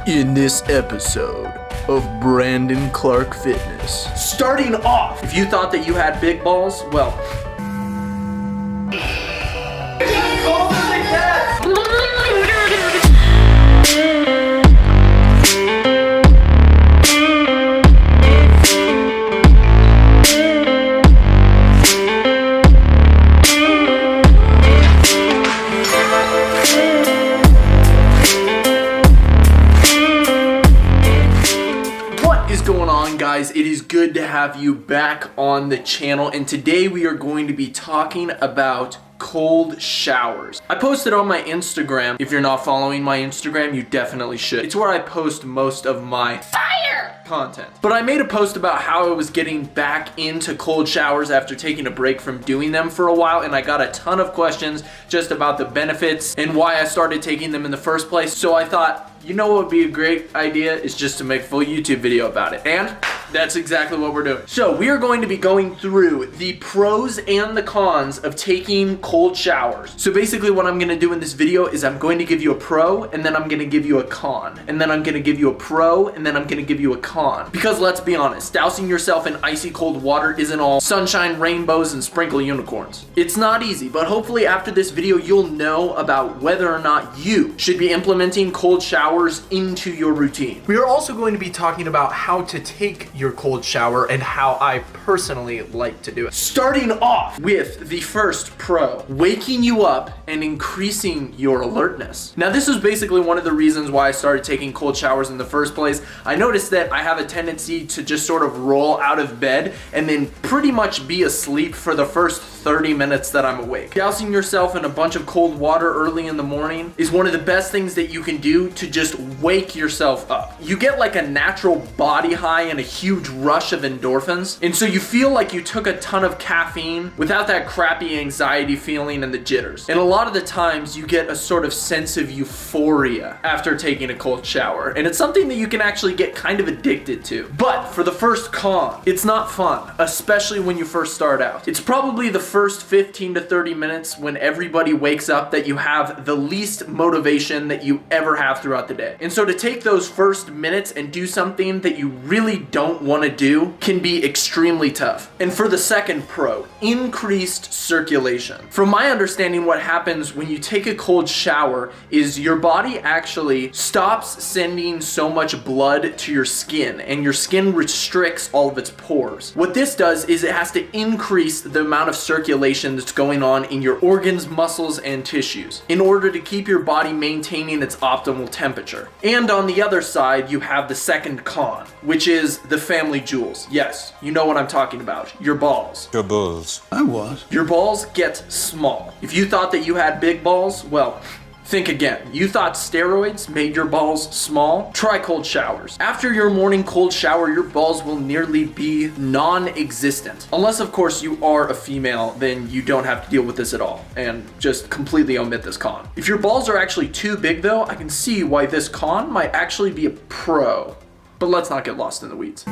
In this episode of Brandon Clark Fitness. Starting off, if you thought that you had big balls, well, guys, it is good to have you back on the channel, and today we are going to be talking about cold showers. I posted on my Instagram. If you're not following my Instagram, you definitely should. It's where I post most of my fire content. But I made a post about how I was getting back into cold showers after taking a break from doing them for a while, and I got a ton of questions just about the benefits and why I started taking them in the first place. So I thought, you know what would be a great idea is just to make a full YouTube video about it. And that's exactly what we're doing. So we are going to be going through the pros and the cons of taking cold showers. So basically what I'm gonna do in this video is I'm going to give you a pro, and then I'm gonna give you a con. And then I'm gonna give you a pro, and then I'm gonna give you a con. Because let's be honest, dousing yourself in icy cold water isn't all sunshine, rainbows, and sprinkle unicorns. It's not easy, but hopefully after this video, you'll know about whether or not you should be implementing cold showers into your routine. We are also going to be talking about how to take your cold shower and how I personally like to do it. Starting off with the first pro, waking you up and increasing your alertness. Now this is basically one of the reasons why I started taking cold showers in the first place. I noticed that I have a tendency to just sort of roll out of bed and then pretty much be asleep for the first 30 minutes that I'm awake. Dousing yourself in a bunch of cold water early in the morning is one of the best things that you can do to just wake yourself up. You get like a natural body high and a huge rush of endorphins, and so you feel like you took a ton of caffeine without that crappy anxiety feeling and the jitters. And a lot of the times you get a sort of sense of euphoria after taking a cold shower, and it's something that you can actually get kind of addicted to. But for the first con, it's not fun, especially when you first start out. It's probably the first 15 to 30 minutes when everybody wakes up that you have the least motivation that you ever have throughout the day. And so to take those first minutes and do something that you really don't want to do can be extremely tough. And for the second pro, increased circulation. From my understanding, what happens when you take a cold shower is your body actually stops sending so much blood to your skin, and your skin restricts all of its pores. What this does is it has to increase the amount of circulation that's going on in your organs, muscles, and tissues in order to keep your body maintaining its optimal temperature. And on the other side, you have the second con, which is the family jewels. Yes, you know what I'm talking about. Your balls. Your balls. I was. Your balls get small. If you thought that you had big balls, well, think again. You thought steroids made your balls small? Try cold showers. After your morning cold shower, your balls will nearly be non-existent. Unless, of course, you are a female, then you don't have to deal with this at all, and just completely omit this con. If your balls are actually too big, though, I can see why this con might actually be a pro. But let's not get lost in the weeds.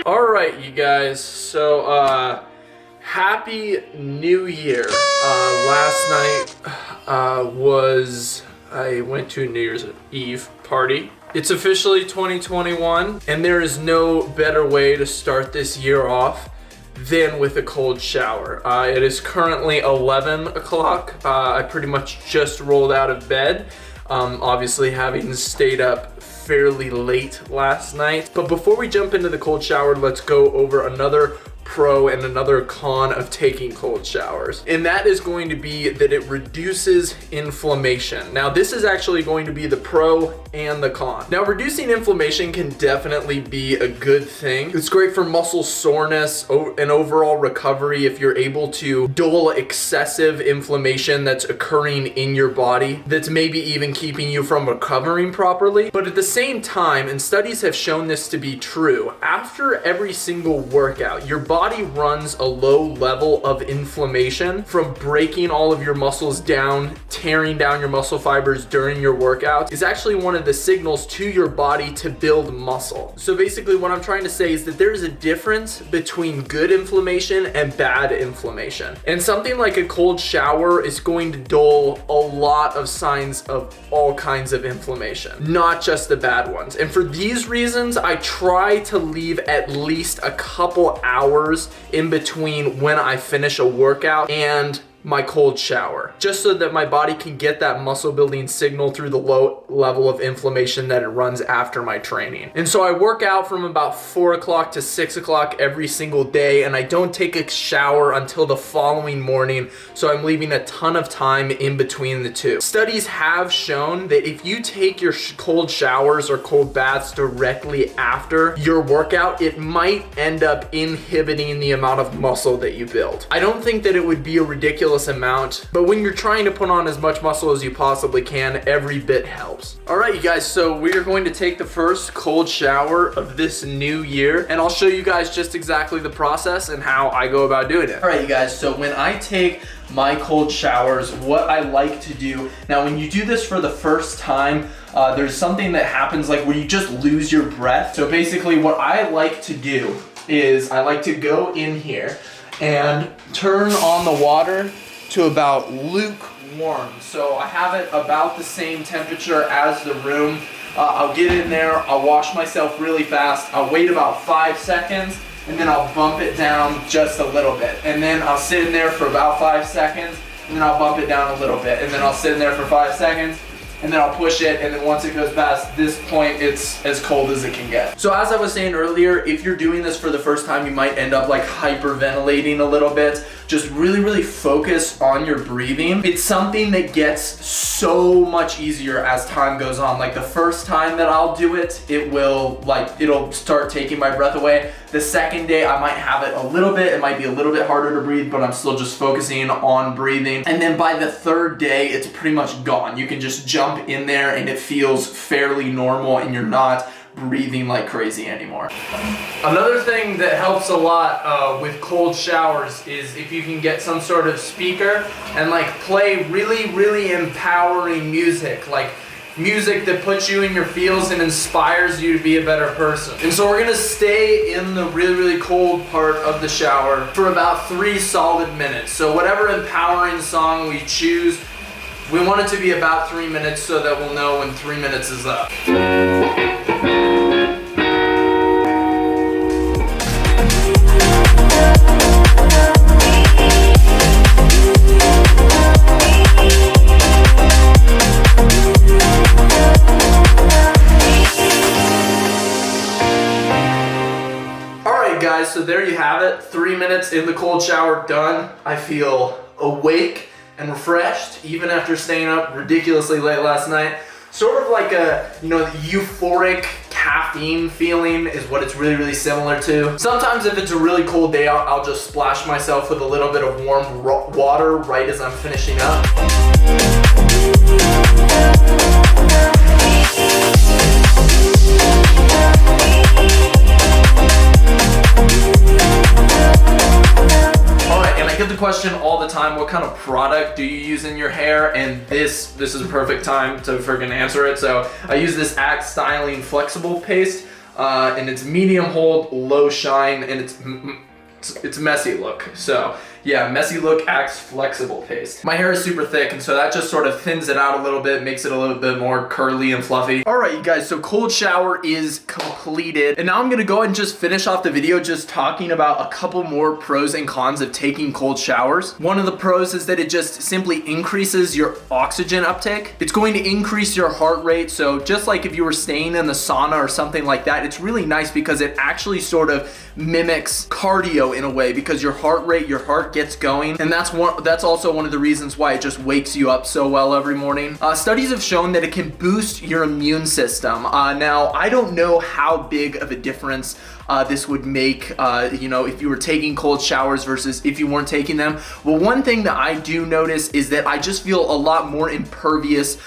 Alright, you guys, so happy new year. Last night I went to a New Year's Eve party. It's officially 2021, and there is no better way to start this year off than with a cold shower. It is currently 11 o'clock. I pretty much just rolled out of bed, obviously having stayed up fairly late last night. But before we jump into the cold shower, let's go over another pro and another con of taking cold showers, and that is going to be that it reduces inflammation. Now this is actually going to be the pro and the con. Now reducing inflammation can definitely be a good thing. It's great for muscle soreness and overall recovery if you're able to dull excessive inflammation that's occurring in your body that's maybe even keeping you from recovering properly. But at the same time, and studies have shown this to be true, after every single workout, your body runs a low level of inflammation from breaking all of your muscles down, tearing down your muscle fibers during your workout, is actually one of the signals to your body to build muscle. So basically what I'm trying to say is that there's a difference between good inflammation and bad inflammation. And something like a cold shower is going to dull a lot of signs of all kinds of inflammation, not just the bad ones. And for these reasons, I try to leave at least a couple hours in between when I finish a workout and my cold shower, just so that my body can get that muscle building signal through the low level of inflammation that it runs after my training. And so I work out from about 4 o'clock to 6 o'clock every single day, and I don't take a shower until the following morning, so I'm leaving a ton of time in between the two. Studies have shown that if you take your cold showers or cold baths directly after your workout, it might end up inhibiting the amount of muscle that you build. I don't think that it would be a ridiculous amount, but when you're trying to put on as much muscle as you possibly can, every bit helps. All right, you guys, so we are going to take the first cold shower of this new year, and I'll show you guys just exactly the process and how I go about doing it. All right, you guys, so when I take my cold showers, what I like to do, now when you do this for the first time, there's something that happens like where you just lose your breath. So basically what I like to do is I like to go in here and turn on the water to about lukewarm. So I have it about the same temperature as the room. I'll get in there, I'll wash myself really fast, I'll wait about 5 seconds, and then I'll bump it down just a little bit. And then I'll sit in there for about 5 seconds, and then I'll bump it down a little bit. And then I'll sit in there for 5 seconds, and then I'll push it, and then once it goes past this point, it's as cold as it can get. So as I was saying earlier, if you're doing this for the first time, you might end up like hyperventilating a little bit. Just really focus on your breathing. It's something that gets so much easier as time goes on. Like the first time that I'll do it, it'll start taking my breath away. The second day, I might have it a little bit. It might be a little bit harder to breathe, but I'm still just focusing on breathing. And then by the third day, it's pretty much gone. You can just jump in there and it feels fairly normal and you're not breathing like crazy anymore. Another thing that helps a lot with cold showers is if you can get some sort of speaker and like play really empowering music, like music that puts you in your feels and inspires you to be a better person. And so we're gonna stay in the really cold part of the shower for about 3 solid minutes. So whatever empowering song we choose, we want it to be about 3 minutes so that we'll know when 3 minutes is up. Guys, so there you have it. 3 minutes in the cold shower done. I feel awake and refreshed even after staying up ridiculously late last night. Sort of like a, euphoric caffeine feeling is what it's really similar to. Sometimes if it's a really cold day, I'll just splash myself with a little bit of warm water right as I'm finishing up. The question all the time, what kind of product do you use in your hair? And this is a perfect time to freaking answer it. So I use this Axe Styling Flexible Paste, and it's medium hold, low shine, and it's messy look. So yeah, messy look Axe Flexible Paste. My hair is super thick, and so that just sort of thins it out a little bit, makes it a little bit more curly and fluffy. All right, you guys, so cold shower is completed. And now I'm gonna go ahead and just finish off the video just talking about a couple more pros and cons of taking cold showers. One of the pros is that it just simply increases your oxygen uptake. It's going to increase your heart rate. So just like if you were staying in the sauna or something like that, it's really nice because it actually sort of mimics cardio in a way, because your heart rate, your heart gets going, and that's also one of the reasons why it just wakes you up so well every morning. Studies have shown that it can boost your immune system. Now I don't know how big of a difference this would make, if you were taking cold showers versus if you weren't taking them. Well, one thing that I do notice is that I just feel a lot more impervious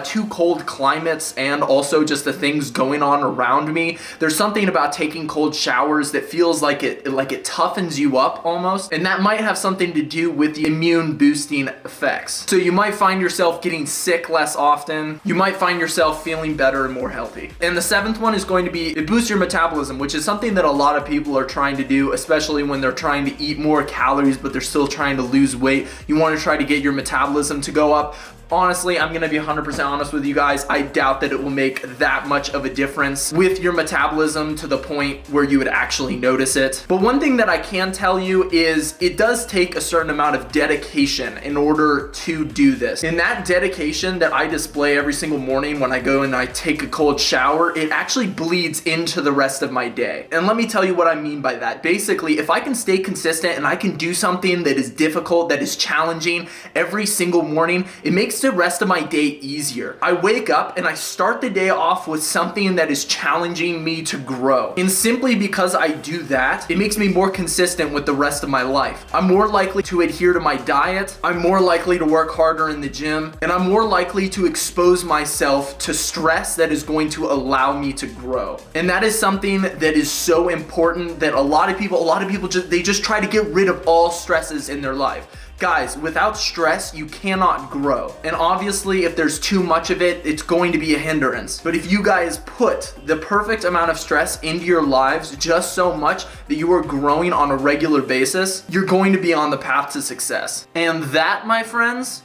to cold climates and also just the things going on around me. There's something about taking cold showers that feels like it toughens you up almost, and that might have something to do with the immune boosting effects. So you might find yourself getting sick less often. You might find yourself feeling better and more healthy. And the seventh one is going to be, it boosts your metabolism, which is something that a lot of people are trying to do, especially when they're trying to eat more calories, but they're still trying to lose weight. You want to try to get your metabolism to go up. Honestly, I'm gonna be 100% honest with you guys. I doubt that it will make that much of a difference with your metabolism to the point where you would actually notice it. But one thing that I can tell you is it does take a certain amount of dedication in order to do this. And that dedication that I display every single morning when I go and I take a cold shower, it actually bleeds into the rest of my day. And let me tell you what I mean by that. Basically, if I can stay consistent and I can do something that is difficult, that is challenging every single morning, it makes the rest of my day easier. I wake up and I start the day off with something that is challenging me to grow. And simply because I do that, it makes me more consistent with the rest of my life. I'm more likely to adhere to my diet, I'm more likely to work harder in the gym, and I'm more likely to expose myself to stress that is going to allow me to grow. And that is something that is so important that a lot of people just try to get rid of all stresses in their life. Guys, without stress, you cannot grow. And obviously, if there's too much of it, it's going to be a hindrance. But if you guys put the perfect amount of stress into your lives just so much that you are growing on a regular basis, you're going to be on the path to success. And that, my friends,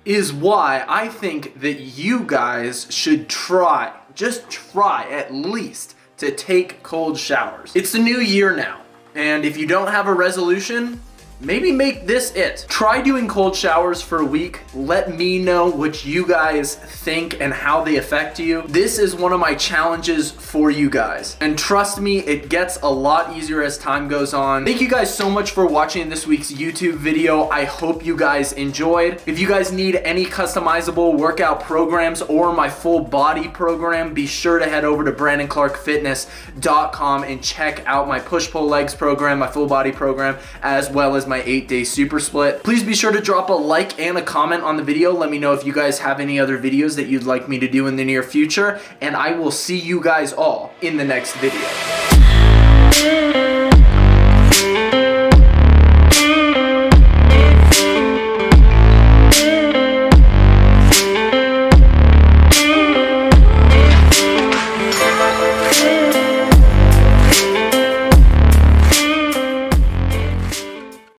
is why I think that you guys should just try at least to take cold showers. It's the new year now. And if you don't have a resolution, maybe make this it. Try doing cold showers for a week. Let me know what you guys think and how they affect you. This is one of my challenges for you guys. And trust me, it gets a lot easier as time goes on. Thank you guys so much for watching this week's YouTube video. I hope you guys enjoyed. If you guys need any customizable workout programs or my full body program, be sure to head over to BrandonClarkFitness.com and check out my push-pull legs program, my full body program, as well as my 8-day super split. Please be sure to drop a like and a comment on the video. Let me know if you guys have any other videos that you'd like me to do in the near future, and I will see you guys all in the next video.